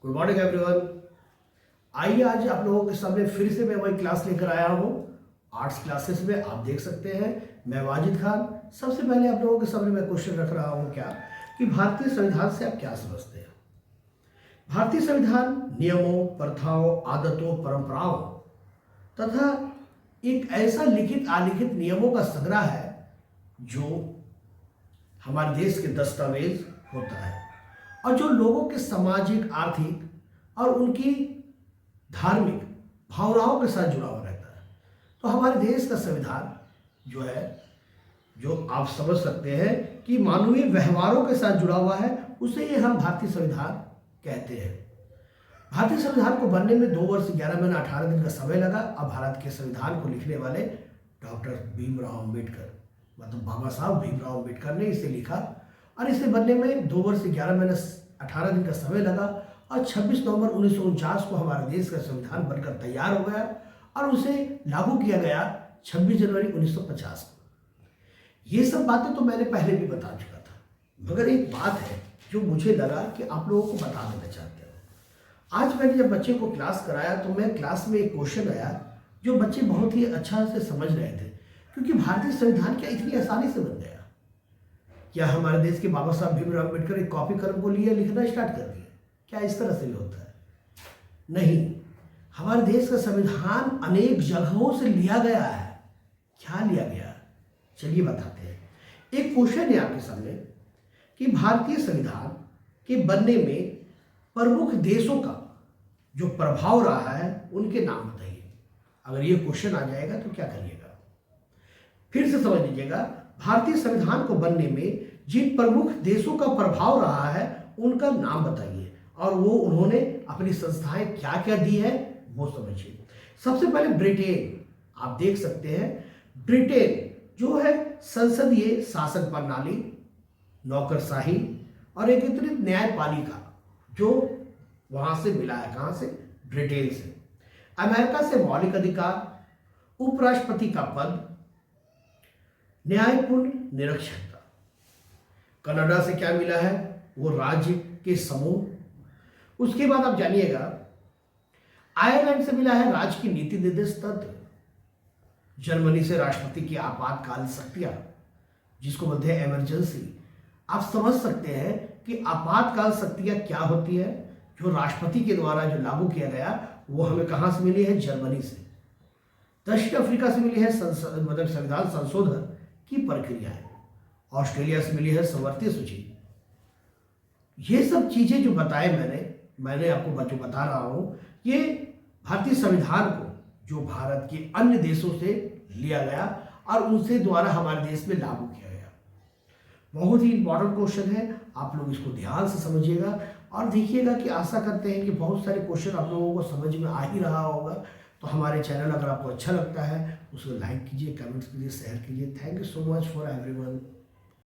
Good morning everyone. आइए आज आप लोगों के सामने फिर से मैं वही क्लास लेकर आया हूँ। आर्ट्स क्लासेस में आप देख सकते हैं मैं वाजिद खान। सबसे पहले आप लोगों के सामने मैं क्वेश्चन रख रहा हूँ क्या कि भारतीय संविधान से आप क्या समझते हैं। भारतीय संविधान नियमों, प्रथाओं, आदतों, परंपराओं तथा एक ऐसा लिखित अलिखित नियमों का संग्रह है जो हमारे देश के दस्तावेज होता है और जो लोगों के सामाजिक, आर्थिक और उनकी धार्मिक भावनाओं के साथ जुड़ा हुआ रहता है। तो हमारे देश का संविधान जो है, जो आप समझ सकते हैं कि मानवीय व्यवहारों के साथ जुड़ा हुआ है, उसे ये हम भारतीय संविधान कहते हैं। भारतीय संविधान को बनने में 2 वर्ष 11 महीना 18 दिन का समय लगा। अब भारत के संविधान को लिखने वाले डॉक्टर भीमराव अम्बेडकर, मतलब बाबा साहब भीमराव अम्बेडकर ने इसे लिखा और इसे बनने में 2 वर्ष 11 महीना 18 दिन का समय लगा और 26 नवंबर 1949 को हमारे देश का संविधान बनकर तैयार हो गया और उसे लागू किया गया 26 जनवरी 1950 को। ये सब बातें तो मैंने पहले भी बता चुका था, मगर एक बात है जो मुझे लगा कि आप लोगों को बता देना चाहते हो। आज मैंने जब बच्चे को क्लास कराया तो मैं क्लास में एक क्वेश्चन आया जो बच्चे बहुत ही अच्छा से समझ रहे थे, क्योंकि भारतीय संविधान क्या इतनी आसानी से बन गया? क्या हमारे देश के बाबा साहब भीमराव अम्बेडकर एक कॉपी कलम को लिए लिखना स्टार्ट कर दिया? क्या इस तरह से भी होता है? नहीं, हमारे देश का संविधान अनेक जगहों से लिया गया है। क्या लिया गया, चलिए बताते हैं। एक क्वेश्चन है आपके सामने कि भारतीय संविधान के बनने में प्रमुख देशों का जो प्रभाव रहा है उनके नाम बताइए। अगर ये क्वेश्चन आ जाएगा तो क्या करिएगा? फिर से समझ लीजिएगा, भारतीय संविधान को बनने में जिन प्रमुख देशों का प्रभाव रहा है उनका नाम बताइए और वो उन्होंने अपनी संस्थाएं क्या क्या दी है वो समझिए। सबसे पहले ब्रिटेन, आप देख सकते हैं ब्रिटेन जो है संसदीय शासन प्रणाली, नौकरशाही और एकीकृत न्यायपालिका जो वहां से मिला है। कहां से? ब्रिटेन से। अमेरिका से मौलिक अधिकार, उपराष्ट्रपति का पद, न्यायपूर्ण निरक्षरता। कनाडा से क्या मिला है? वो राज्य के समूह। उसके बाद आप जानिएगा आयरलैंड से मिला है राज्य की नीति निर्देश तंत्र। जर्मनी से राष्ट्रपति की आपातकाल शक्तियां, जिसको बोलते हैं इमरजेंसी। आप समझ सकते हैं कि आपातकाल शक्तियां क्या होती है। जो राष्ट्रपति के द्वारा जो लागू किया गया वो हमें कहां से मिली है? जर्मनी से। दक्षिण अफ्रीका से मिली है मतलब संविधान संशोधन की प्रक्रिया है। ऑस्ट्रेलिया से मिली है संवर्ती सूची। ये सब चीजें जो बताए मैंने आपको बच्चों बता रहा हूं, ये भारतीय संविधान को जो भारत के अन्य देशों से लिया गया और उनसे द्वारा हमारे देश में लागू किया गया। बहुत ही इंपॉर्टेंट क्वेश्चन है, आप लोग इसको ध्यान से समझिएगा और देखिएगा कि आशा करते हैं कि बहुत सारे क्वेश्चन आप लोगों को समझ में आ ही रहा होगा। तो हमारे चैनल अगर आपको अच्छा लगता है उसको लाइक कीजिए, कमेंट्स कीजिए, शेयर कीजिए। Thank you so much for everyone.